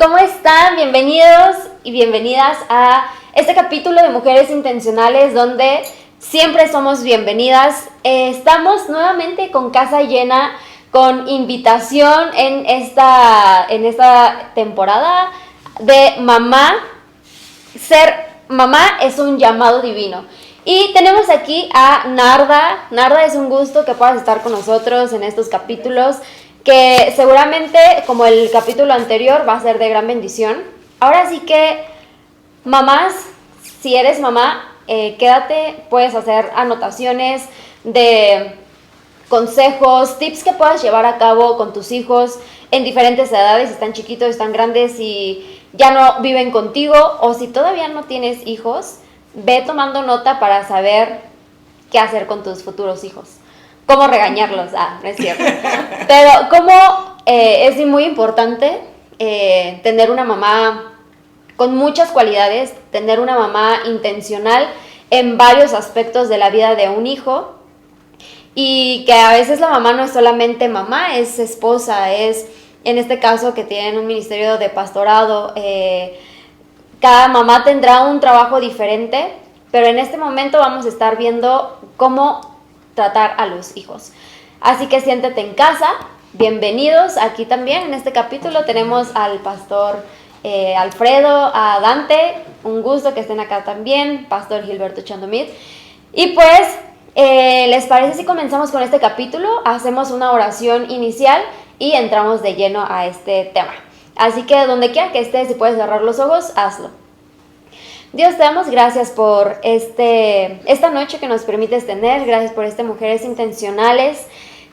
¿Cómo están? Bienvenidos y bienvenidas a este capítulo de Mujeres Intencionales donde siempre somos bienvenidas. Estamos nuevamente con casa llena, con invitación en esta temporada de mamá. Ser mamá es un llamado divino. Y tenemos aquí a Narda. Narda, es un gusto que puedas estar con nosotros en estos capítulos, que seguramente, como el capítulo anterior, va a ser de gran bendición. Ahora sí que, mamás, si eres mamá, quédate, puedes hacer anotaciones de consejos, tips que puedas llevar a cabo con tus hijos en diferentes edades, si están chiquitos, están grandes, si ya no viven contigo o si todavía no tienes hijos, ve tomando nota para saber qué hacer con tus futuros hijos. Cómo regañarlos, no es cierto. Pero es muy importante tener una mamá con muchas cualidades, tener una mamá intencional en varios aspectos de la vida de un hijo, y que a veces la mamá no es solamente mamá, es esposa, es, en este caso que tienen un ministerio de pastorado, cada mamá tendrá un trabajo diferente, pero en este momento vamos a estar viendo cómo tratar a los hijos. Así que siéntete en casa, bienvenidos. Aquí también en este capítulo tenemos al pastor Alfredo, a Dante, un gusto que estén acá también, pastor Gilberto Chandomit. Y pues, ¿les parece si comenzamos con este capítulo? Hacemos una oración inicial y entramos de lleno a este tema. Así que donde quiera que estés, si puedes cerrar los ojos, hazlo. Dios, te damos gracias por esta noche que nos permites tener, gracias por Mujeres Intencionales,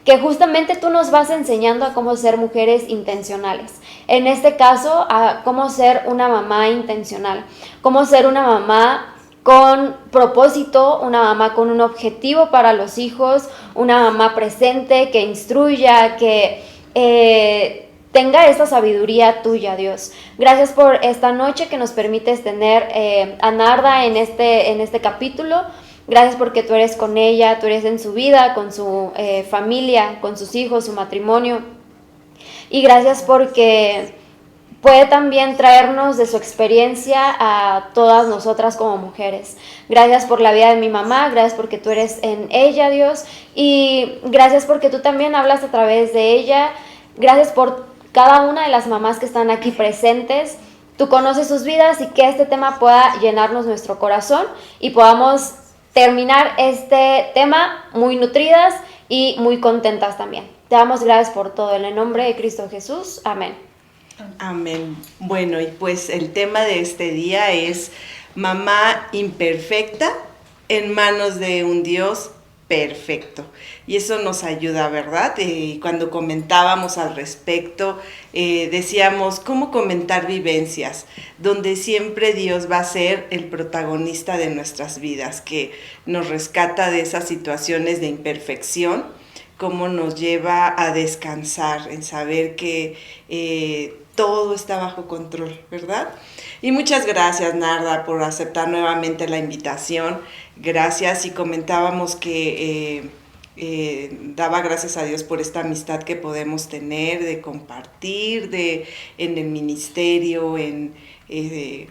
que justamente tú nos vas enseñando a cómo ser mujeres intencionales. En este caso, a cómo ser una mamá intencional, cómo ser una mamá con propósito, una mamá con un objetivo para los hijos, una mamá presente, que instruya, que tenga esta sabiduría tuya, Dios. Gracias por esta noche que nos permites tener a Narda en este capítulo. Gracias porque tú eres con ella, tú eres en su vida, con su familia, con sus hijos, su matrimonio. Y gracias porque puede también traernos de su experiencia a todas nosotras como mujeres. Gracias por la vida de mi mamá, gracias porque tú eres en ella, Dios, y gracias porque tú también hablas a través de ella. Gracias por cada una de las mamás que están aquí presentes. Tú conoces sus vidas y que este tema pueda llenarnos nuestro corazón y podamos terminar este tema muy nutridas y muy contentas también. Te damos gracias por todo en el nombre de Cristo Jesús. Amén. Amén. Bueno, y pues el tema de este día es mamá imperfecta en manos de un Dios perfecto. Y eso nos ayuda, ¿verdad? Cuando comentábamos al respecto, decíamos cómo comentar vivencias, donde siempre Dios va a ser el protagonista de nuestras vidas, que nos rescata de esas situaciones de imperfección, cómo nos lleva a descansar, en saber que todo está bajo control, ¿verdad? Y muchas gracias, Narda, por aceptar nuevamente la invitación. Gracias, y comentábamos que daba gracias a Dios por esta amistad que podemos tener, de compartir en el ministerio,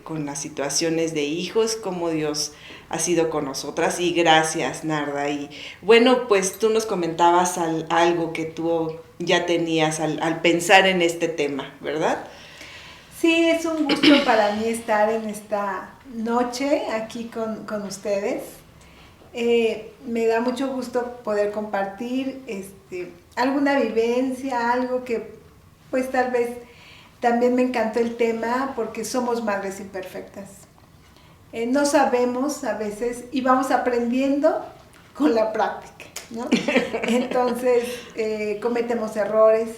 con las situaciones de hijos, como Dios ha sido con nosotras. Y gracias, Narda. Y bueno, pues tú nos comentabas algo que tú ya tenías al pensar en este tema, ¿verdad? Sí, es un gusto para mí estar en esta noche aquí con ustedes. Me da mucho gusto poder compartir alguna vivencia, algo que pues tal vez también me encantó el tema, porque somos madres imperfectas. No sabemos a veces y vamos aprendiendo con la práctica, ¿no? Entonces cometemos errores,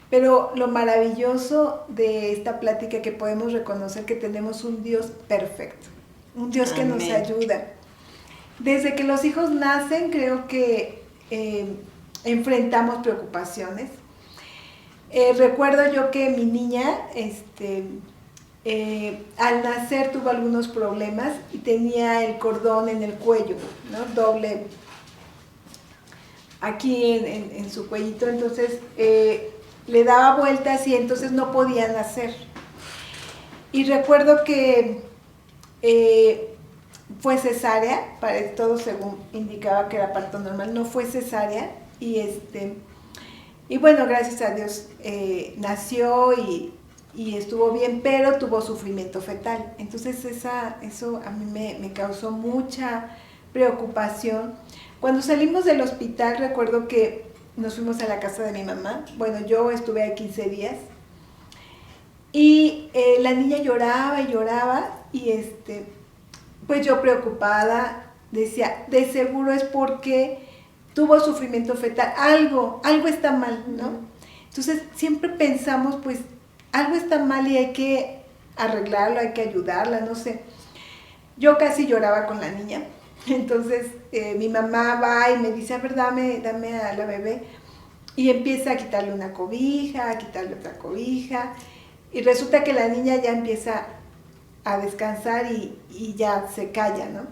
pero lo maravilloso de esta plática es que podemos reconocer que tenemos un Dios perfecto, un Dios que nos ayuda. Desde que los hijos nacen, creo que enfrentamos preocupaciones. Recuerdo yo que mi niña, al nacer tuvo algunos problemas y tenía el cordón en el cuello, ¿no? Doble, aquí en su cuellito, entonces le daba vueltas y entonces no podía nacer. Y recuerdo que fue cesárea, para todo según indicaba que era parto normal, no fue cesárea, y bueno, gracias a Dios nació y estuvo bien, pero tuvo sufrimiento fetal. Entonces eso a mí me causó mucha preocupación. Cuando salimos del hospital, recuerdo que nos fuimos a la casa de mi mamá. Bueno, yo estuve ahí 15 días. Y la niña lloraba y lloraba, y pues yo preocupada decía, de seguro es porque tuvo sufrimiento fetal, algo está mal, ¿no? Entonces siempre pensamos, pues algo está mal y hay que arreglarlo, hay que ayudarla, no sé. Yo casi lloraba con la niña, entonces mi mamá va y me dice, a ver, dame a la bebé, y empieza a quitarle una cobija, a quitarle otra cobija, y resulta que la niña ya empieza a descansar y ya se calla, ¿no?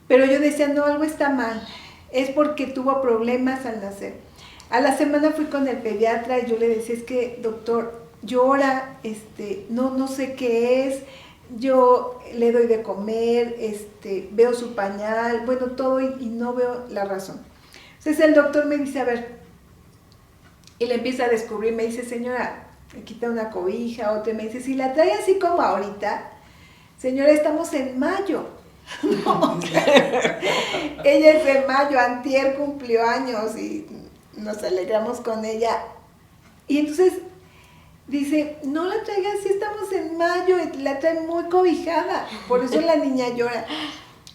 Pero yo decía, no, algo está mal, es porque tuvo problemas al nacer. A la semana fui con el pediatra y yo le decía, es que doctor, llora, no sé qué es, yo le doy de comer, veo su pañal, bueno, todo, y no veo la razón. Entonces el doctor me dice, a ver, y le empieza a descubrir, me dice, señora, me quita una cobija, otra, y me dice, si la trae así como ahorita, señora, estamos en mayo. No, ella es de mayo, antier cumplió años y nos alegramos con ella. Y entonces dice, no la traiga así, estamos en mayo, la trae muy cobijada, por eso la niña llora.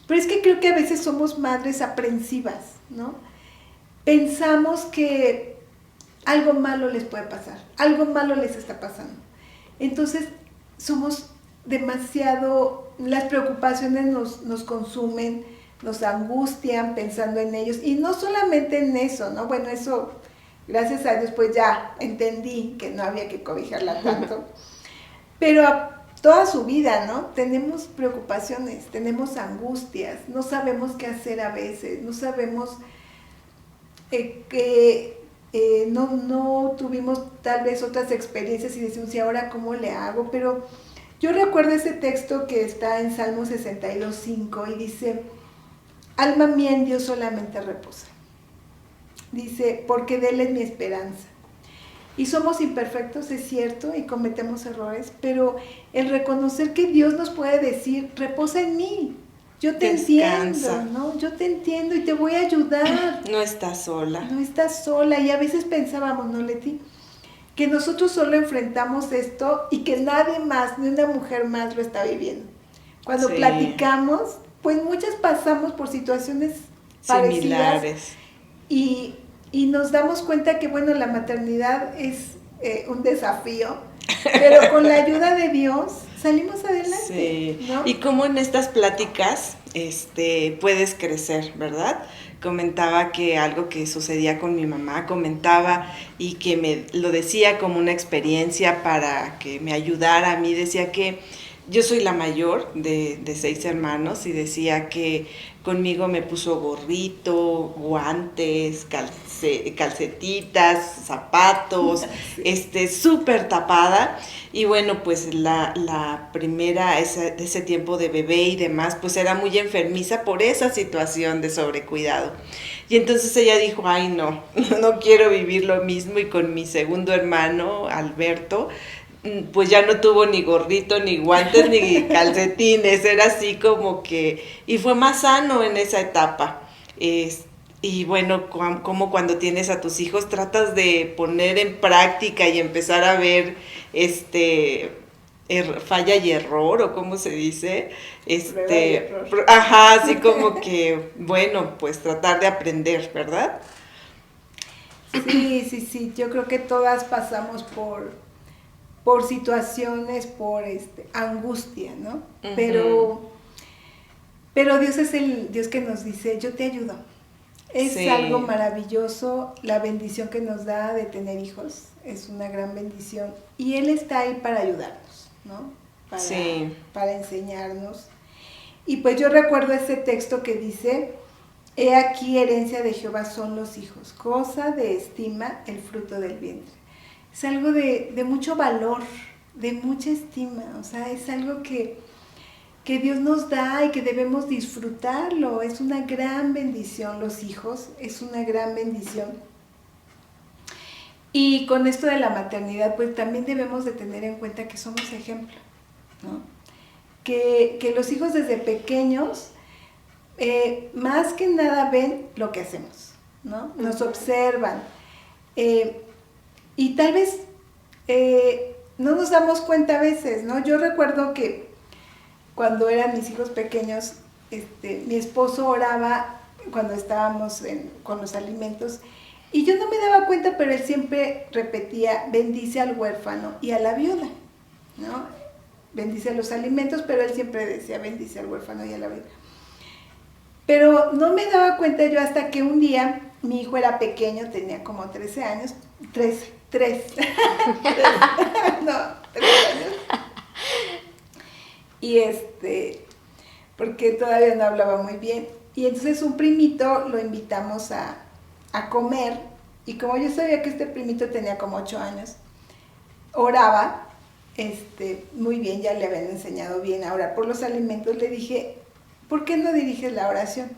Pero es que creo que a veces somos madres aprensivas, ¿no? Pensamos que algo malo les puede pasar, algo malo les está pasando. Entonces somos demasiado, las preocupaciones nos consumen, nos angustian pensando en ellos, y no solamente en eso, ¿no? Bueno, eso, gracias a Dios, pues ya entendí que no había que cobijarla tanto, pero toda su vida, ¿no? Tenemos preocupaciones, tenemos angustias, no sabemos qué hacer a veces, no sabemos no tuvimos tal vez otras experiencias y decimos, ¿y ahora cómo le hago? Pero yo recuerdo ese texto que está en Salmo 62:5 y dice, alma mía en Dios solamente reposa. Dice, porque de Él es mi esperanza. Y somos imperfectos, es cierto, y cometemos errores, pero el reconocer que Dios nos puede decir, reposa en mí, yo te entiendo, ¿no? Yo te entiendo y te voy a ayudar. No estás sola. No estás sola. Y a veces pensábamos, ¿no, Leti? Que nosotros solo enfrentamos esto y que nadie más, ni una mujer más lo está viviendo. Cuando platicamos, pues muchas pasamos por situaciones similares. Y nos damos cuenta que, bueno, la maternidad es un desafío, pero con la ayuda de Dios salimos adelante. Sí. ¿No? Y cómo en estas pláticas puedes crecer, ¿verdad? Comentaba que algo que sucedía con mi mamá, comentaba y que me lo decía como una experiencia para que me ayudara a mí, decía que yo soy la mayor de 6 hermanos y decía que conmigo me puso gorrito, guantes, calcetitas, zapatos, súper tapada. Y bueno, pues la primera, ese tiempo de bebé y demás, pues era muy enfermiza por esa situación de sobrecuidado. Y entonces ella dijo, ay no quiero vivir lo mismo. Y con mi segundo hermano, Alberto, pues ya no tuvo ni gorrito, ni guantes, ni calcetines, era así como que, y fue más sano en esa etapa. Y bueno, como cuando tienes a tus hijos tratas de poner en práctica y empezar a ver falla y error, o cómo se dice, ajá, así como que, bueno, pues tratar de aprender, ¿verdad? Sí, yo creo que todas pasamos por situaciones, por angustia, ¿no? Uh-huh. Pero Dios es el Dios que nos dice, yo te ayudo. Es algo maravilloso la bendición que nos da de tener hijos, es una gran bendición. Y Él está ahí para ayudarnos, ¿no? Para enseñarnos. Y pues yo recuerdo ese texto que dice, he aquí herencia de Jehová son los hijos, cosa de estima el fruto del vientre. Es algo de mucho valor, de mucha estima, o sea, es algo que Dios nos da y que debemos disfrutarlo. Es una gran bendición, los hijos, es una gran bendición. Y con esto de la maternidad, pues también debemos de tener en cuenta que somos ejemplo, ¿no? Que los hijos desde pequeños, más que nada ven lo que hacemos, ¿no? Nos observan. Y tal vez no nos damos cuenta a veces, ¿no? Yo recuerdo que cuando eran mis hijos pequeños, mi esposo oraba cuando estábamos con los alimentos, y yo no me daba cuenta, pero él siempre repetía, bendice al huérfano y a la viuda, ¿no? Bendice los alimentos, pero él siempre decía, bendice al huérfano y a la viuda. Pero no me daba cuenta yo hasta que un día, mi hijo era pequeño, tenía como 13 años, 3 no, 3 años. Y porque todavía no hablaba muy bien. Y entonces un primito lo invitamos a comer, y como yo sabía que este primito tenía como 8 años, oraba, muy bien, ya le habían enseñado bien a orar por los alimentos, le dije, ¿por qué no diriges la oración?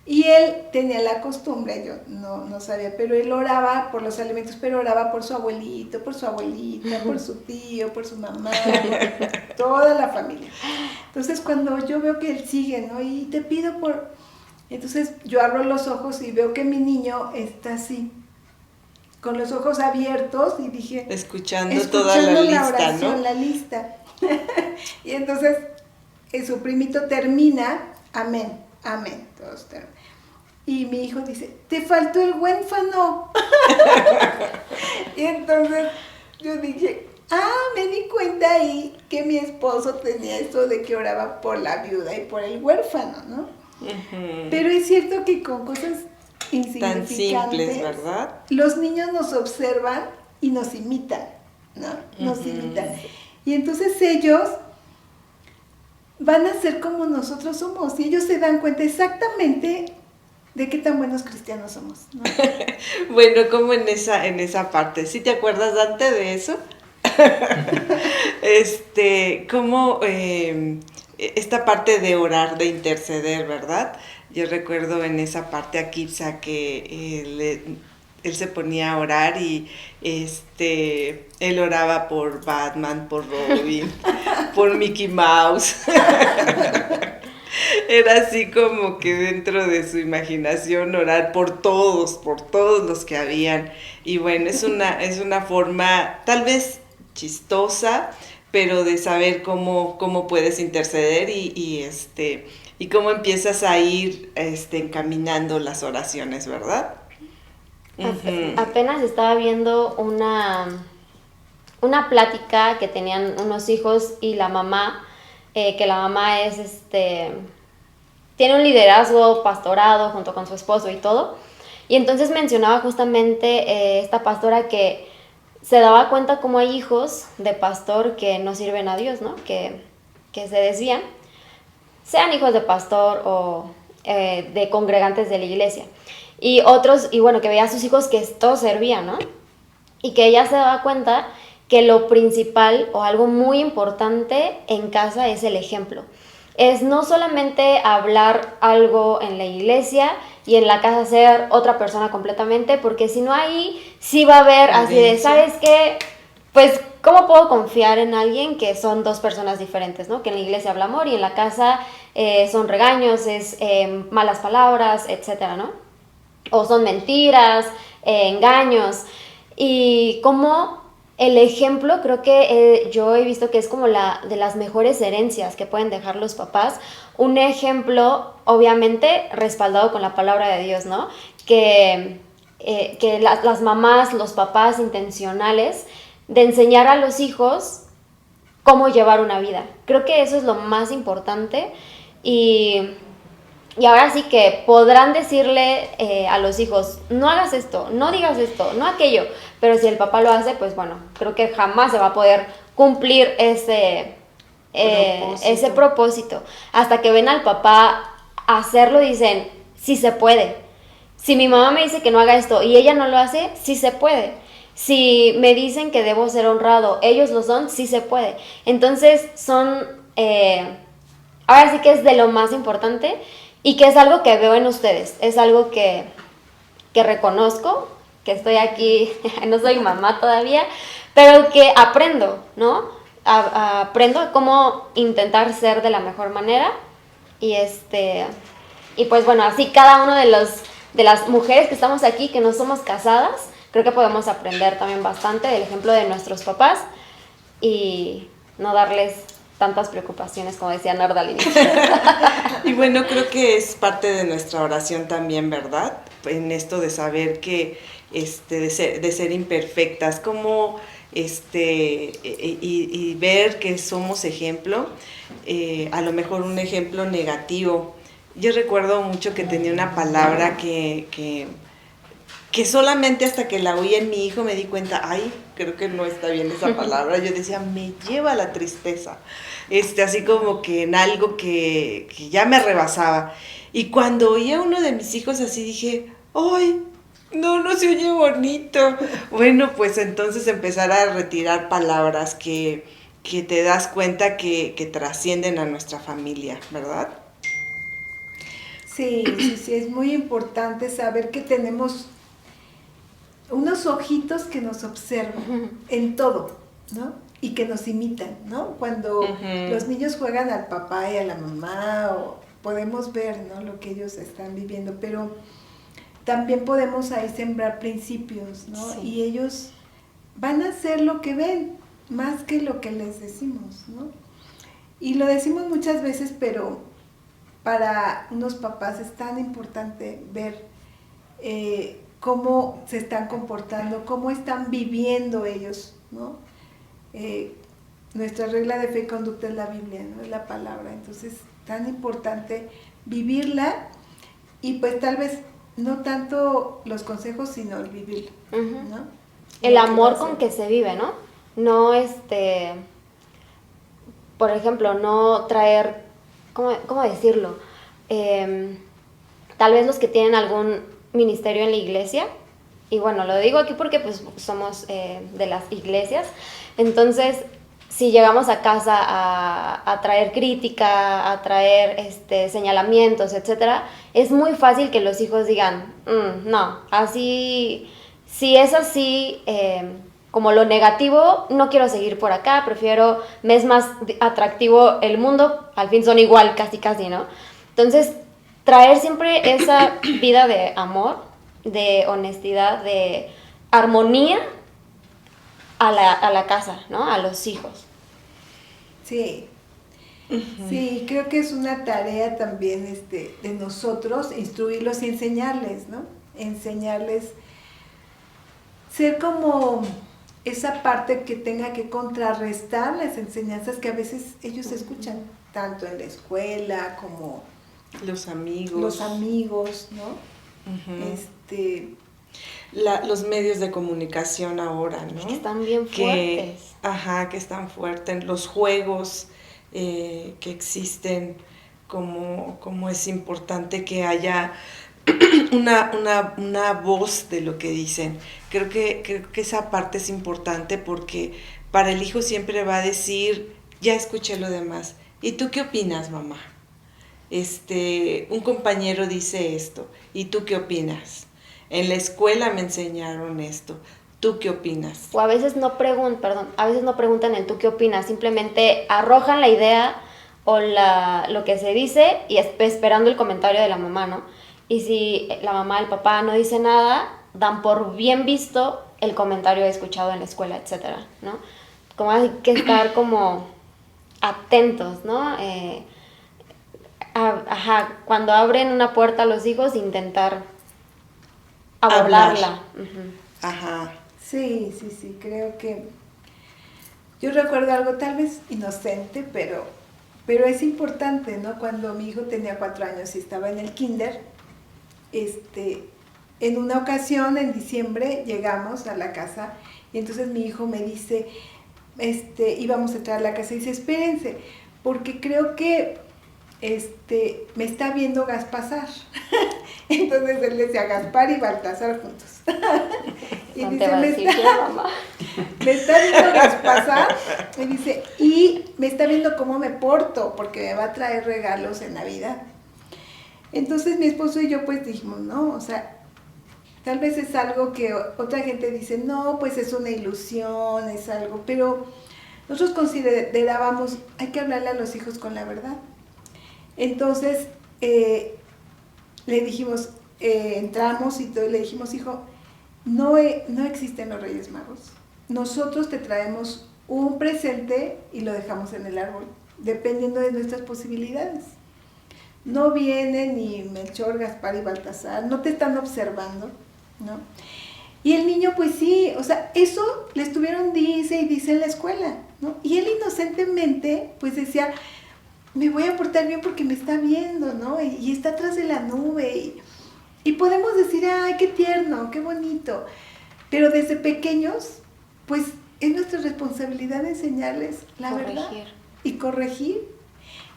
Y él tenía la costumbre, yo no sabía, pero él oraba por los alimentos, pero oraba por su abuelito, por su abuelita, por su tío, por su mamá, por toda la familia. Entonces cuando yo veo que él sigue, ¿no? Y te pido por... Entonces yo abro los ojos y veo que mi niño está así, con los ojos abiertos, y dije... Escuchando toda la lista, oración, ¿no? la lista. Y entonces su primito termina, amén, amén, todos terminan. Y mi hijo dice, te faltó el huérfano. Y entonces yo dije, me di cuenta ahí que mi esposo tenía esto de que oraba por la viuda y por el huérfano, ¿no? Uh-huh. Pero es cierto que con cosas insignificantes, tan simples, ¿verdad? Los niños nos observan y nos imitan, ¿no? Nos imitan. Y entonces ellos van a ser como nosotros somos, y ellos se dan cuenta exactamente de qué tan buenos cristianos somos, ¿no? Bueno, como en esa parte, ¿sí te acuerdas, Dante, de eso? Como esta parte de orar, de interceder, ¿verdad? Yo recuerdo en esa parte a Kipsa que él se ponía a orar, y él oraba por Batman, por Robin, por Mickey Mouse. Era así como que dentro de su imaginación orar por todos los que habían. Y bueno, es una forma tal vez chistosa, pero de saber cómo puedes interceder y cómo empiezas a ir encaminando las oraciones, ¿verdad? Apenas estaba viendo una plática que tenían unos hijos y la mamá, que la mamá tiene un liderazgo pastorado junto con su esposo y todo, y entonces mencionaba justamente esta pastora que se daba cuenta como hay hijos de pastor que no sirven a Dios, ¿no? Que se desvían, sean hijos de pastor o de congregantes de la iglesia. Y otros, y bueno, que veía a sus hijos que todos servían, ¿no? Y que ella se daba cuenta que lo principal o algo muy importante en casa es el ejemplo. Es no solamente hablar algo en la iglesia y en la casa ser otra persona completamente, porque si no ahí sí va a haber así de, ¿sabes qué? Pues, ¿cómo puedo confiar en alguien que son dos personas diferentes, ¿no? Que en la iglesia habla amor y en la casa son regaños, es malas palabras, etcétera, ¿no? O son mentiras, engaños. Y como el ejemplo, creo que yo he visto que es como de las mejores herencias que pueden dejar los papás. Un ejemplo, obviamente, respaldado con la palabra de Dios, ¿no? Que las mamás, los papás intencionales de enseñar a los hijos cómo llevar una vida. Creo que eso es lo más importante. Y ahora sí que podrán decirle a los hijos, no hagas esto, no digas esto, no aquello, pero si el papá lo hace, pues bueno, creo que jamás se va a poder cumplir ese propósito. Hasta que ven al papá hacerlo, dicen, sí se puede. Si mi mamá me dice que no haga esto y ella no lo hace, sí se puede. Si me dicen que debo ser honrado, ellos lo son, sí se puede. Entonces ahora sí que es de lo más importante y que es algo que veo en ustedes, es algo que reconozco, que estoy aquí, no soy mamá todavía, pero que aprendo, ¿no? Aprendo a cómo intentar ser de la mejor manera y pues bueno, así cada uno de las mujeres que estamos aquí, que no somos casadas, creo que podemos aprender también bastante del ejemplo de nuestros papás y no darles tantas preocupaciones, como decía Narda al inicio. Y bueno, creo que es parte de nuestra oración también, ¿verdad? En esto de saber que, de ser imperfectas, como, y ver que somos ejemplo, a lo mejor un ejemplo negativo. Yo recuerdo mucho que tenía una palabra que solamente hasta que la oí en mi hijo me di cuenta, ay, creo que no está bien esa palabra. Yo decía, me lleva a la tristeza, así como que en algo que ya me rebasaba. Y cuando oí a uno de mis hijos así dije, ay, no se oye bonito. Bueno, pues entonces empezar a retirar palabras que te das cuenta que trascienden a nuestra familia, ¿verdad? Sí, es muy importante saber que tenemos unos ojitos que nos observan en todo, ¿no? Y que nos imitan, ¿no? Cuando los niños juegan al papá y a la mamá, podemos ver, ¿no? Lo que ellos están viviendo, pero también podemos ahí sembrar principios, ¿no? Sí. Y ellos van a hacer lo que ven, más que lo que les decimos, ¿no? Y lo decimos muchas veces, pero para unos papás es tan importante ver cómo se están comportando, cómo están viviendo ellos, ¿no? Nuestra regla de fe y conducta es la Biblia, ¿no? Es la palabra, entonces tan importante vivirla y pues tal vez no tanto los consejos, sino el vivirlo, ¿no? El amor con que se vive, ¿no? No por ejemplo, no traer, ¿cómo decirlo? Tal vez los que tienen algún ministerio en la iglesia, y bueno, lo digo aquí porque pues somos de las iglesias, entonces si llegamos a casa a traer crítica, a traer señalamientos, etcétera, es muy fácil que los hijos digan, no, así, si es así, como lo negativo, no quiero seguir por acá, me es más atractivo el mundo, al fin son igual, casi, ¿no? Entonces, traer siempre esa vida de amor, de honestidad, de armonía a la casa, ¿no? A los hijos. Sí, sí, creo que es una tarea también de nosotros instruirlos y enseñarles, ¿no? Enseñarles, ser como esa parte que tenga que contrarrestar las enseñanzas que a veces ellos escuchan, tanto en la escuela como los amigos, ¿no? Los medios de comunicación ahora, ¿no? Que están bien fuertes. Que están fuertes. Los juegos que existen, como es importante que haya una voz de lo que dicen. Creo que esa parte es importante porque para el hijo siempre va a decir, ya escuché lo demás. ¿Y tú qué opinas, mamá? Un compañero dice esto. ¿Y tú qué opinas? En la escuela me enseñaron esto. ¿Tú qué opinas? O a veces no preguntan el tú qué opinas, simplemente arrojan la idea o lo que se dice y esperando el comentario de la mamá, ¿no? Y si la mamá, el papá no dice nada, dan por bien visto el comentario escuchado en la escuela, etcétera, ¿no? Como hay que estar como atentos, ¿no? Cuando abren una puerta a los hijos, intentar abordarla. Ajá. Sí, creo que yo recuerdo algo tal vez inocente, pero es importante, ¿no? Cuando mi hijo tenía 4 años y estaba en el kinder, en una ocasión, en diciembre, llegamos a la casa y entonces mi hijo me dice, íbamos a entrar a la casa y dice, espérense, porque creo que me está viendo Gaspasar. Entonces él decía Gaspar y Baltasar juntos. Y No te dice, va a me decir está, que la mamá. me está viendo traspasar, me dice, y me está viendo cómo me porto, porque me va a traer regalos en Navidad. Entonces mi esposo y yo pues dijimos, no, o sea, tal vez es algo que otra gente dice, no, pues es una ilusión, es algo, pero nosotros considerábamos, hay que hablarle a los hijos con la verdad. Entonces le dijimos, entramos y todo, y le dijimos, hijo, no existen los Reyes Magos. Nosotros te traemos un presente y lo dejamos en el árbol, dependiendo de nuestras posibilidades. No vienen ni Melchor, Gaspar y Baltasar, no te están observando, ¿no? Y el niño, pues sí, o sea, eso le estuvieron dice y dice en la escuela, ¿no? Y él inocentemente, pues decía, me voy a portar bien porque me está viendo, ¿no? Y está atrás de la nube. Y podemos decir, ay, qué tierno, qué bonito. Pero desde pequeños, pues es nuestra responsabilidad enseñarles la verdad y corregir.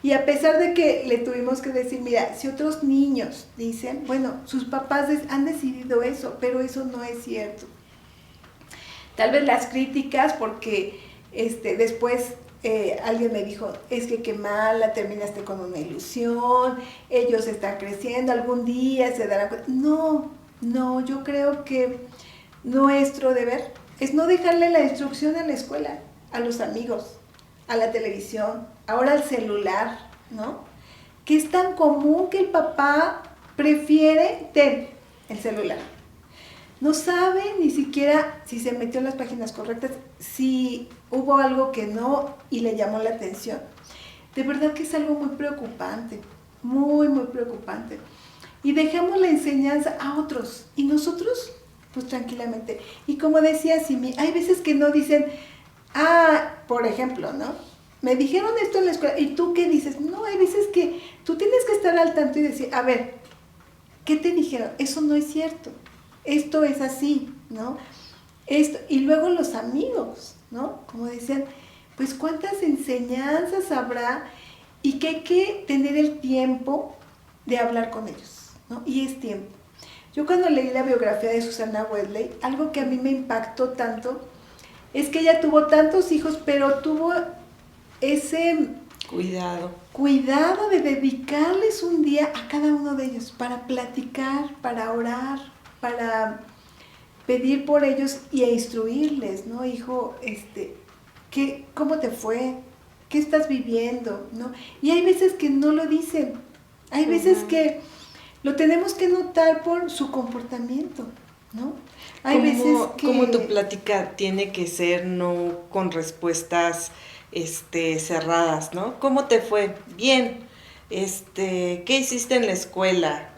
Y a pesar de que le tuvimos que decir, mira, si otros niños dicen, bueno, sus papás han decidido eso, pero eso no es cierto. Tal vez las críticas, porque después alguien me dijo, es que qué mala, terminaste con una ilusión, ellos están creciendo, algún día se darán cuenta. No, yo creo que nuestro deber es no dejarle la instrucción a la escuela, a los amigos, a la televisión, ahora al celular, ¿no? Que es tan común que el papá prefiere el celular. No sabe ni siquiera si se metió en las páginas correctas, si hubo algo que no y le llamó la atención. De verdad que es algo muy preocupante, muy, muy preocupante. Y dejamos la enseñanza a otros y nosotros, pues tranquilamente. Y como decía Simi, hay veces que no dicen, por ejemplo, ¿no? Me dijeron esto en la escuela, ¿y tú qué dices? No, hay veces que tú tienes que estar al tanto y decir, a ver, ¿qué te dijeron? Eso no es cierto, esto es así, ¿no? Y luego los amigos, ¿no? Como decían, pues cuántas enseñanzas habrá y que hay que tener el tiempo de hablar con ellos, ¿no? Y es tiempo. Yo cuando leí la biografía de Susana Wesley, algo que a mí me impactó tanto es que ella tuvo tantos hijos, pero tuvo ese cuidado de dedicarles un día a cada uno de ellos para platicar, para orar, para pedir por ellos y a instruirles, ¿no? Hijo, ¿cómo te fue? ¿Qué estás viviendo? ¿No? Y hay veces que no lo dicen, hay veces que lo tenemos que notar por su comportamiento, ¿no? Hay veces que... Como tu plática tiene que ser no con respuestas cerradas, ¿no? ¿Cómo te fue? Bien. ¿Qué hiciste en la escuela?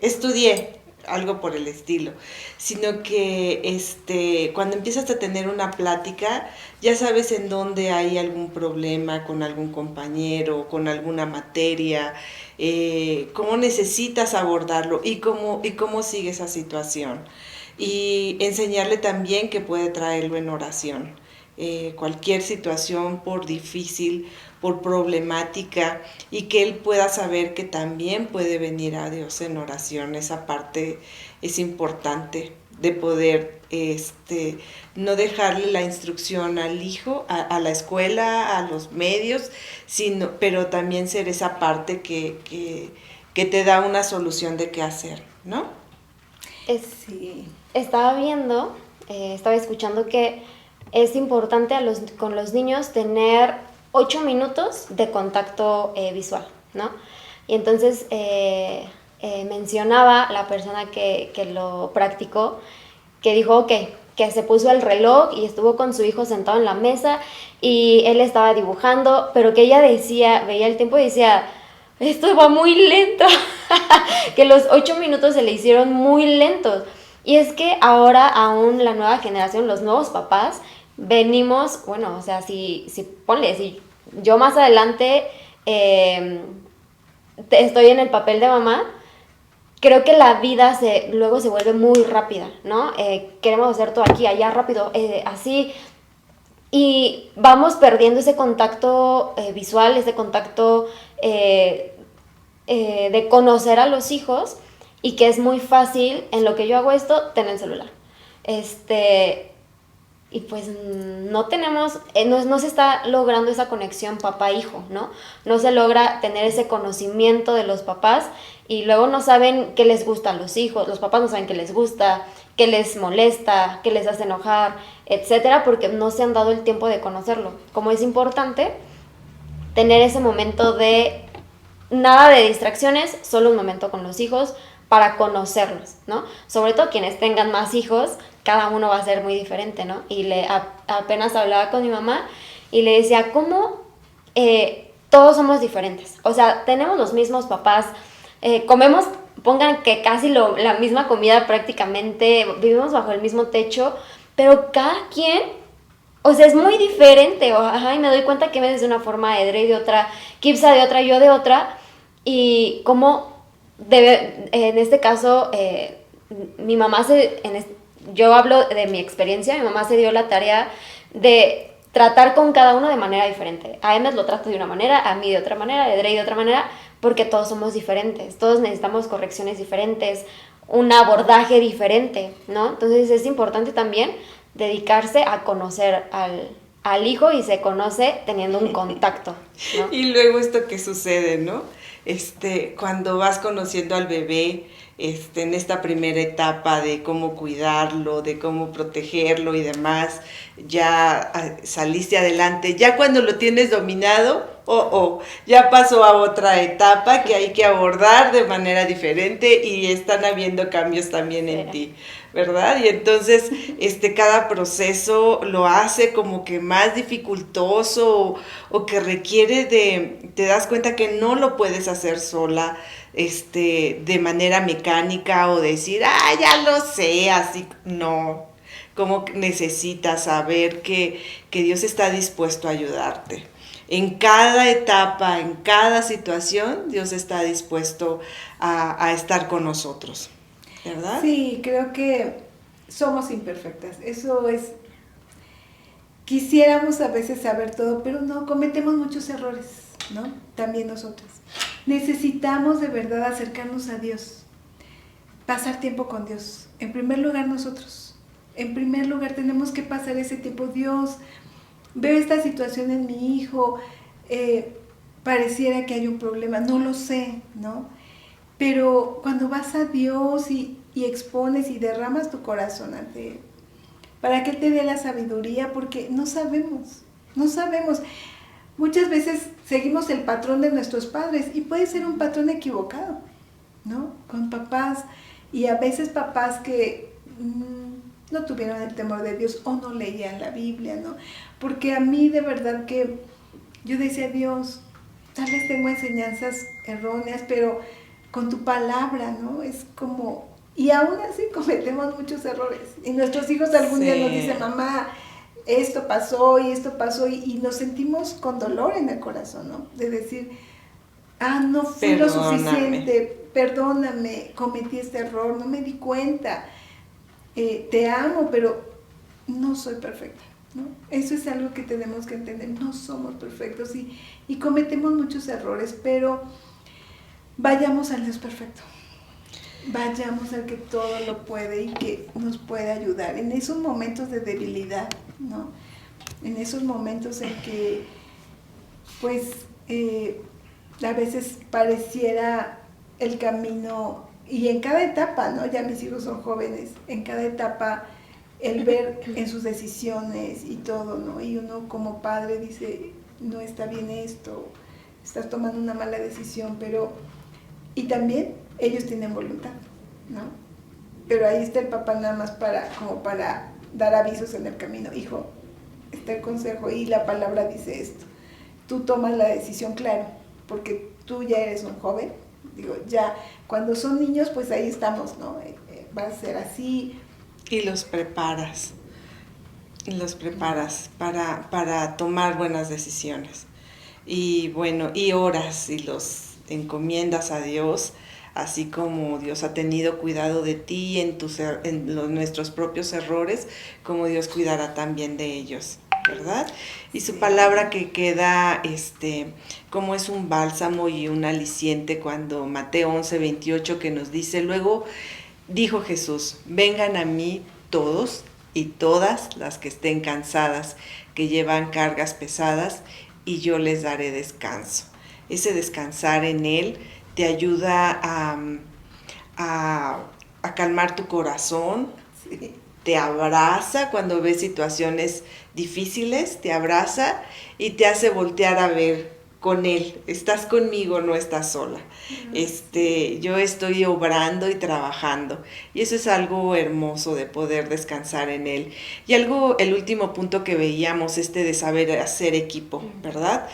Estudié, algo por el estilo. Sino que cuando empiezas a tener una plática, ya sabes en dónde hay algún problema con algún compañero, con alguna materia, cómo necesitas abordarlo y cómo sigue esa situación. Y enseñarle también que puede traerlo en oración. Cualquier situación, por difícil, por problemática, y que él pueda saber que también puede venir a Dios en oración. Esa parte es importante de poder no dejarle la instrucción al hijo, a la escuela, a los medios, pero también ser esa parte que te da una solución de qué hacer, ¿no? Sí. Estaba escuchando que es importante con los niños tener 8 minutos de contacto visual, ¿no? Y entonces mencionaba la persona que lo practicó, que dijo, ok, que se puso el reloj y estuvo con su hijo sentado en la mesa y él estaba dibujando, pero que ella veía el tiempo y decía, esto va muy lento, que los 8 minutos se le hicieron muy lentos. Y es que ahora aún la nueva generación, los nuevos papás, venimos, bueno, o sea, si yo más adelante estoy en el papel de mamá, creo que la vida luego se vuelve muy rápida, ¿no? Queremos hacer todo aquí, allá, rápido, así, y vamos perdiendo ese contacto visual, ese contacto de conocer a los hijos, y que es muy fácil, en lo que yo hago esto, tener el celular. Y pues no tenemos, no se está logrando esa conexión papá-hijo, ¿no? No se logra tener ese conocimiento de los papás y luego no saben qué les gusta a los hijos, los papás no saben qué les gusta, qué les molesta, qué les hace enojar, etcétera, porque no se han dado el tiempo de conocerlo. Como es importante tener ese momento de nada de distracciones, solo un momento con los hijos para conocerlos, ¿no? Sobre todo quienes tengan más hijos, cada uno va a ser muy diferente, ¿no? Y apenas hablaba con mi mamá y le decía, ¿cómo todos somos diferentes? O sea, tenemos los mismos papás, comemos, pongan que casi la misma comida prácticamente, vivimos bajo el mismo techo, pero cada quien, o sea, es muy diferente. Y me doy cuenta que me es de una forma, Edrey de otra, Kipsa de otra, yo de otra, y cómo en este caso, mi mamá yo hablo de mi experiencia, mi mamá se dio la tarea de tratar con cada uno de manera diferente. A Emmet lo trato de una manera, a mí de otra manera, a Edrey de otra manera, porque todos somos diferentes, todos necesitamos correcciones diferentes, un abordaje diferente, ¿no? Entonces es importante también dedicarse a conocer al hijo y se conoce teniendo un contacto, ¿no? Y luego esto que sucede, ¿no? Cuando vas conociendo al bebé, en esta primera etapa de cómo cuidarlo, de cómo protegerlo y demás, ya saliste adelante. Ya cuando lo tienes dominado, ya pasó a otra etapa que hay que abordar de manera diferente y están habiendo cambios también en ti, ¿verdad? Y entonces cada proceso lo hace como que más dificultoso o que requiere te das cuenta que no lo puedes hacer sola, de manera mecánica o decir, ya lo sé, así, no. Como necesitas saber que Dios está dispuesto a ayudarte. En cada etapa, en cada situación, Dios está dispuesto a estar con nosotros, ¿verdad? Sí, creo que somos imperfectas. Eso es, quisiéramos a veces saber todo, pero no, cometemos muchos errores, ¿no? También nosotros. Necesitamos de verdad acercarnos a Dios, pasar tiempo con Dios. En primer lugar nosotros, en primer lugar tenemos que pasar ese tiempo. Dios, veo esta situación en mi hijo, pareciera que hay un problema, no lo sé, ¿no? Pero cuando vas a Dios y expones y derramas tu corazón ante Él, para que Él te dé la sabiduría, porque no sabemos. Muchas veces seguimos el patrón de nuestros padres y puede ser un patrón equivocado, ¿no? Con papás, y a veces papás que no tuvieron el temor de Dios o no leían la Biblia, ¿no? Porque a mí de verdad que yo decía, Dios, tal vez tengo enseñanzas erróneas, pero con tu palabra, ¿no? Es como, y aún así cometemos muchos errores. Y nuestros hijos algún día nos dicen, mamá, esto pasó y nos sentimos con dolor en el corazón, ¿no? De decir, no fui lo suficiente, perdóname, cometí este error, no me di cuenta, te amo, pero no soy perfecta, ¿no? Eso es algo que tenemos que entender, no somos perfectos y cometemos muchos errores, pero vayamos al Dios perfecto. Vayamos al que todo lo puede y que nos puede ayudar en esos momentos de debilidad, ¿no? En esos momentos en que, pues, a veces pareciera el camino, y en cada etapa, ¿no? Ya mis hijos son jóvenes, en cada etapa el ver en sus decisiones y todo, ¿no? Y uno como padre dice, no está bien esto, estás tomando una mala decisión, pero, y también ellos tienen voluntad, ¿no? Pero ahí está el papá nada más como para dar avisos en el camino. Hijo, está el consejo y la palabra dice esto. Tú tomas la decisión, claro, porque tú ya eres un joven. Digo, ya, cuando son niños, pues ahí estamos, ¿no? Va a ser así. Y los preparas para tomar buenas decisiones. Y bueno, y oras y los encomiendas a Dios, así como Dios ha tenido cuidado de ti en nuestros propios errores, como Dios cuidará también de ellos, ¿verdad? Y su palabra que queda, como es un bálsamo y un aliciente, cuando Mateo 11:28 que nos dice, luego dijo Jesús, vengan a mí todos y todas las que estén cansadas, que llevan cargas pesadas, y yo les daré descanso. Ese descansar en Él te ayuda a calmar tu corazón, Sí. te abraza cuando ves situaciones difíciles, te abraza y te hace voltear a ver con Él. Estás conmigo, no estás sola. Yo estoy obrando y trabajando, y eso es algo hermoso de poder descansar en Él. Y el último punto que veíamos, de saber hacer equipo, ¿verdad?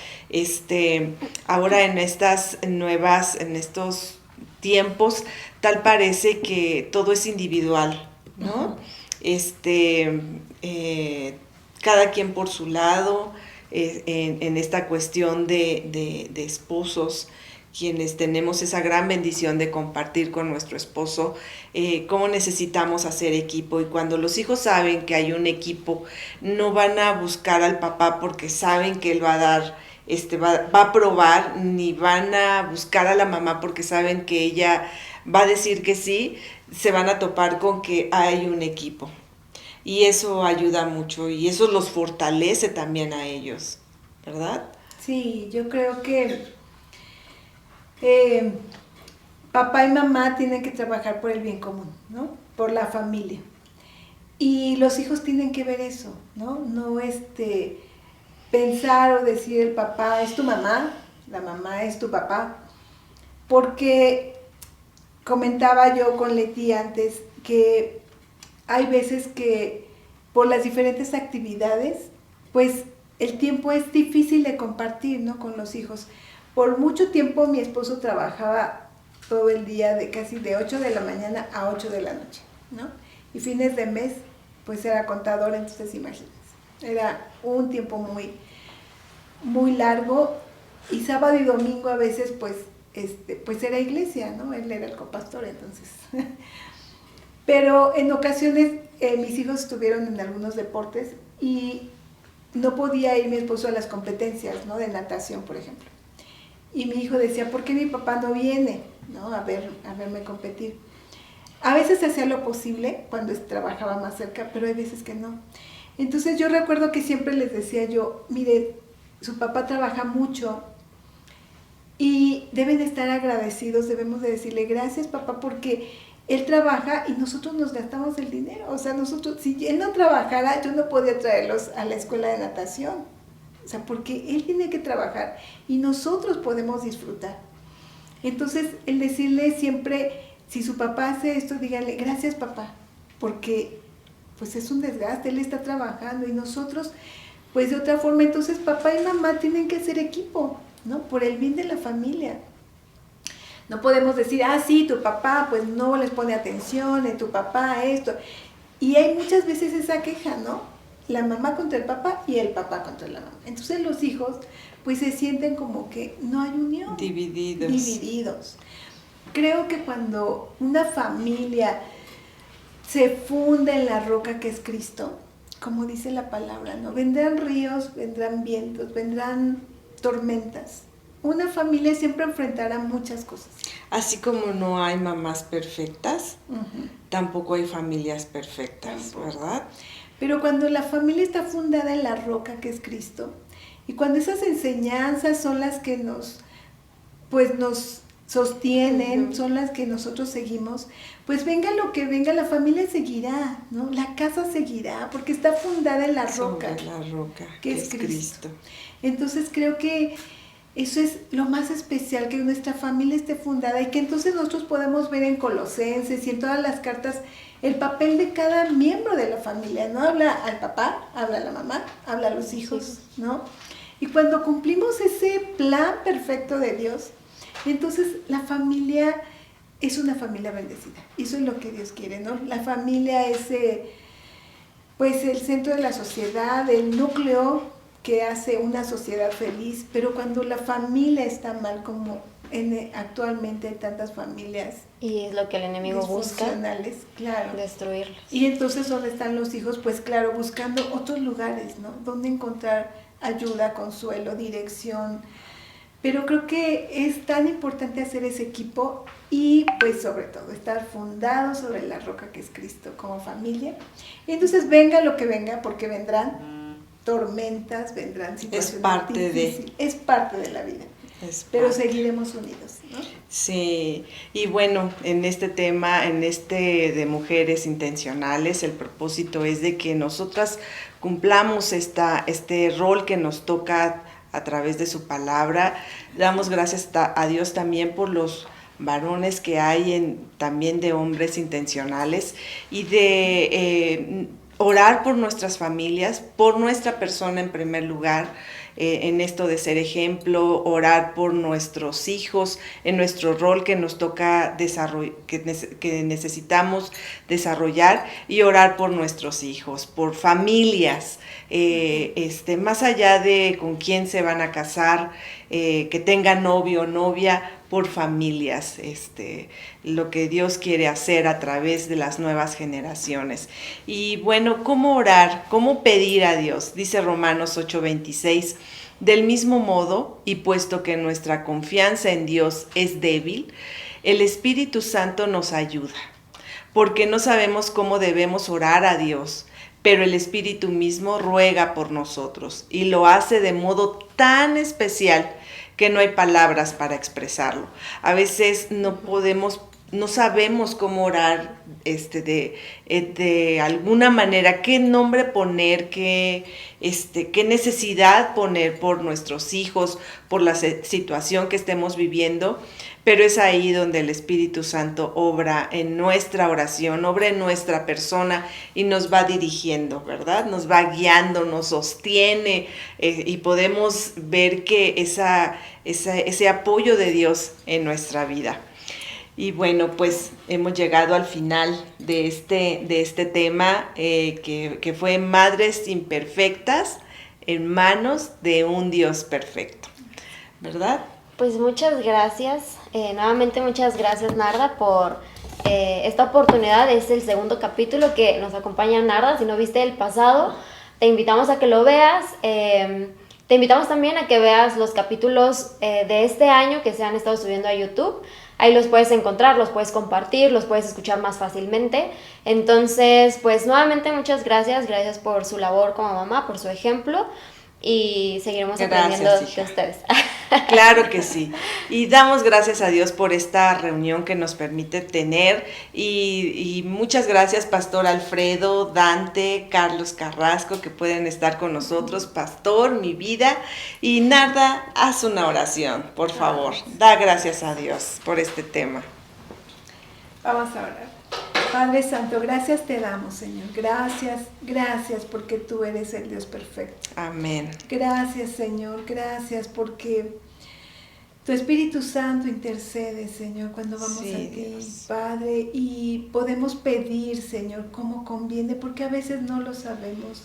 Ahora en estos tiempos, tal parece que todo es individual, ¿no? Cada quien por su lado, en esta cuestión de esposos, quienes tenemos esa gran bendición de compartir con nuestro esposo, cómo necesitamos hacer equipo. Y cuando los hijos saben que hay un equipo, no van a buscar al papá porque saben que él va a dar, va a probar, ni van a buscar a la mamá porque saben que ella va a decir que sí. Se van a topar con que hay un equipo. Y eso ayuda mucho, y eso los fortalece también a ellos, ¿verdad? Sí, yo creo que papá y mamá tienen que trabajar por el bien común, ¿no? Por la familia. Y los hijos tienen que ver eso, ¿no? No pensar o decir el papá es tu mamá, la mamá es tu papá. Porque comentaba yo con Leti antes que hay veces que por las diferentes actividades, pues el tiempo es difícil de compartir, ¿no? Con los hijos. Por mucho tiempo mi esposo trabajaba todo el día, casi de 8 de la mañana a 8 de la noche, ¿no? Y fines de mes, pues era contador, entonces imagínense. Era un tiempo muy, muy largo, y sábado y domingo a veces, pues era iglesia, ¿no? Él era el copastor, entonces. Pero en ocasiones mis hijos estuvieron en algunos deportes y no podía ir mi esposo a las competencias, ¿no? De natación, por ejemplo. Y mi hijo decía, ¿por qué mi papá no viene, ¿no? a verme competir? A veces hacía lo posible cuando trabajaba más cerca, pero hay veces que no. Entonces yo recuerdo que siempre les decía yo, mire, su papá trabaja mucho y deben estar agradecidos, debemos de decirle gracias papá, porque él trabaja y nosotros nos gastamos el dinero. O sea, nosotros, si él no trabajara, yo no podía traerlos a la escuela de natación. O sea, porque él tiene que trabajar y nosotros podemos disfrutar. Entonces, el decirle siempre, si su papá hace esto, díganle, gracias papá, porque pues es un desgaste, él está trabajando y nosotros, pues de otra forma. Entonces, papá y mamá tienen que hacer equipo, ¿no? Por el bien de la familia. No podemos decir, sí, tu papá pues no les pone atención, tu papá esto. Y hay muchas veces esa queja, ¿no? La mamá contra el papá y el papá contra la mamá. Entonces los hijos pues se sienten como que no hay unión. Divididos. Creo que cuando una familia se funda en la roca que es Cristo, como dice la palabra, ¿no? Vendrán ríos, vendrán vientos, vendrán tormentas. Una familia siempre enfrentará muchas cosas. Así como no hay mamás perfectas, tampoco hay familias perfectas, ¿verdad? Pero cuando la familia está fundada en la roca que es Cristo, y cuando esas enseñanzas son las que nos sostienen, son las que nosotros seguimos, pues venga lo que venga, la familia seguirá, ¿no? La casa seguirá, porque está fundada en la roca. Sobre la roca que es Cristo. Entonces creo que eso es lo más especial, que nuestra familia esté fundada y que entonces nosotros podemos ver en Colosenses y en todas las cartas el papel de cada miembro de la familia, ¿no? Habla al papá, habla a la mamá, habla a los hijos, ¿no? Y cuando cumplimos ese plan perfecto de Dios, entonces la familia es una familia bendecida. Eso es lo que Dios quiere, ¿no? La familia es pues el centro de la sociedad, el núcleo que hace una sociedad feliz, pero cuando la familia está mal, como actualmente hay tantas familias, y es lo que el enemigo busca, claro, destruirlos. Y entonces, ¿dónde están los hijos? Pues claro, buscando otros lugares, ¿no? Donde encontrar ayuda, consuelo, dirección, Pero creo que es tan importante hacer ese equipo y pues sobre todo estar fundados sobre la roca que es Cristo como familia. Y entonces venga lo que venga, porque vendrán tormentas, vendrán situaciones difíciles. Es parte de la vida. Pero seguiremos unidos, ¿no? Sí, y bueno, en este tema, en este de mujeres intencionales, el propósito es de que nosotras cumplamos este rol que nos toca a través de su palabra. Damos gracias a Dios también por los varones que hay también de hombres intencionales y de orar por nuestras familias, por nuestra persona en primer lugar, en esto de ser ejemplo, orar por nuestros hijos, en nuestro rol que nos toca que necesitamos desarrollar, y orar por nuestros hijos, por familias, más allá de con quién se van a casar, que tengan novio o novia, por familias, lo que Dios quiere hacer a través de las nuevas generaciones. Y bueno, ¿cómo orar? ¿Cómo pedir a Dios? Dice Romanos 8:26, del mismo modo, y puesto que nuestra confianza en Dios es débil, el Espíritu Santo nos ayuda, porque no sabemos cómo debemos orar a Dios, pero el Espíritu mismo ruega por nosotros y lo hace de modo tan especial que no hay palabras para expresarlo. A veces no sabemos cómo orar de alguna manera, qué nombre poner, qué necesidad poner por nuestros hijos, por la situación que estemos viviendo, pero es ahí donde el Espíritu Santo obra en nuestra oración, obra en nuestra persona y nos va dirigiendo, ¿verdad? Nos va guiando, nos sostiene, y podemos ver que ese apoyo de Dios en nuestra vida. Y bueno, pues hemos llegado al final de este tema, que fue Madres Imperfectas en manos de un Dios perfecto, ¿verdad? Pues muchas gracias, nuevamente muchas gracias, Narda, por esta oportunidad. Es el segundo capítulo que nos acompaña Narda. Si no viste el pasado, te invitamos a que lo veas. Te invitamos también a que veas los capítulos de este año que se han estado subiendo a YouTube. Ahí los puedes encontrar, los puedes compartir, los puedes escuchar más fácilmente. Entonces, pues nuevamente muchas gracias. Gracias por su labor como mamá, por su ejemplo. Y seguiremos aprendiendo de ustedes. Claro que sí. Y damos gracias a Dios por esta reunión que nos permite tener. Y muchas gracias, Pastor Alfredo, Dante, Carlos Carrasco, que pueden estar con nosotros. Pastor, mi vida. Y Narda, haz una oración, por favor. Da gracias a Dios por este tema. Vamos a orar. Padre Santo, gracias te damos, Señor. Gracias, gracias porque tú eres el Dios perfecto. Amén. Gracias, Señor, gracias porque tu Espíritu Santo intercede, Señor, cuando vamos a ti, Dios. Padre, y podemos pedir, Señor, como conviene, porque a veces no lo sabemos,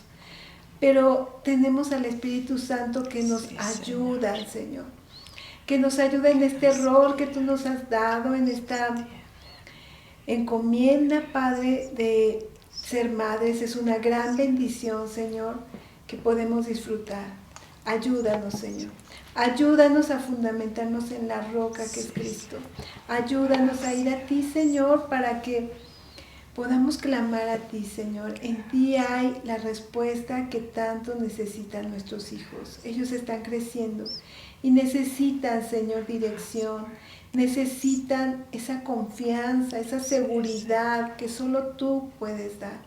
pero tenemos al Espíritu Santo que nos ayuda, Señor, que nos ayuda en este rol que tú nos has dado, en esta encomienda, Padre, de ser madres. Es una gran bendición, Señor, que podemos disfrutar. Ayúdanos, Señor. Ayúdanos a fundamentarnos en la roca que es Cristo. Ayúdanos a ir a ti, Señor, para que podamos clamar a ti, Señor. En ti hay la respuesta que tanto necesitan nuestros hijos. Ellos están creciendo y necesitan, Señor, dirección. Necesitan esa confianza, esa seguridad que solo tú puedes dar.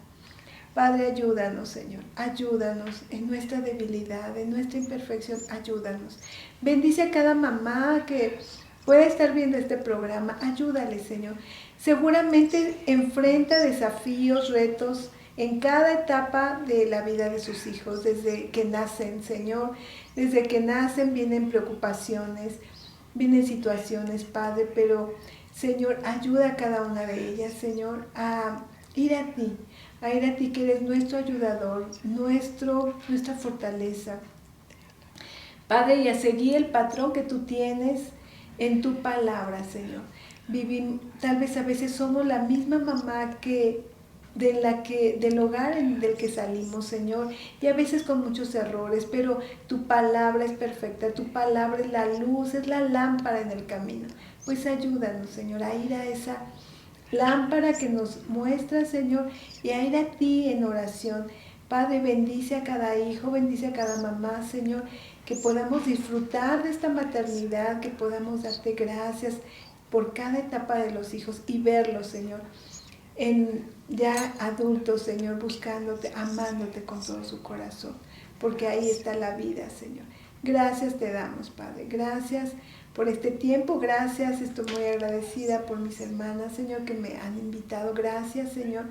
Padre, ayúdanos, Señor, ayúdanos en nuestra debilidad, en nuestra imperfección, ayúdanos. Bendice a cada mamá que pueda estar viendo este programa, ayúdale, Señor. Seguramente enfrenta desafíos, retos en cada etapa de la vida de sus hijos, desde que nacen, Señor, desde que nacen vienen preocupaciones, vienen situaciones, Padre, pero, Señor, ayuda a cada una de ellas, Señor, a ir a ti que eres nuestro ayudador, nuestra fortaleza. Padre, y a seguir el patrón que tú tienes en tu palabra, Señor. Tal vez a veces somos la misma mamá que del hogar del que salimos, Señor, y a veces con muchos errores, pero tu palabra es perfecta, tu palabra es la luz, es la lámpara en el camino. Pues ayúdanos, Señor, a ir a esa lámpara que nos muestra, Señor, y a ir a ti en oración. Padre, bendice a cada hijo, bendice a cada mamá, Señor, que podamos disfrutar de esta maternidad, que podamos darte gracias por cada etapa de los hijos y verlos, Señor, en ya adultos, Señor, buscándote, amándote con todo su corazón, porque ahí está la vida, Señor. Gracias te damos, Padre, gracias por este tiempo, gracias, estoy muy agradecida por mis hermanas, Señor, que me han invitado, gracias, Señor,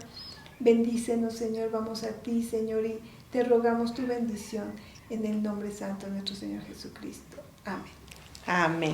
bendícenos, Señor, vamos a ti, Señor, y te rogamos tu bendición en el nombre santo de nuestro Señor Jesucristo. Amén. Amén.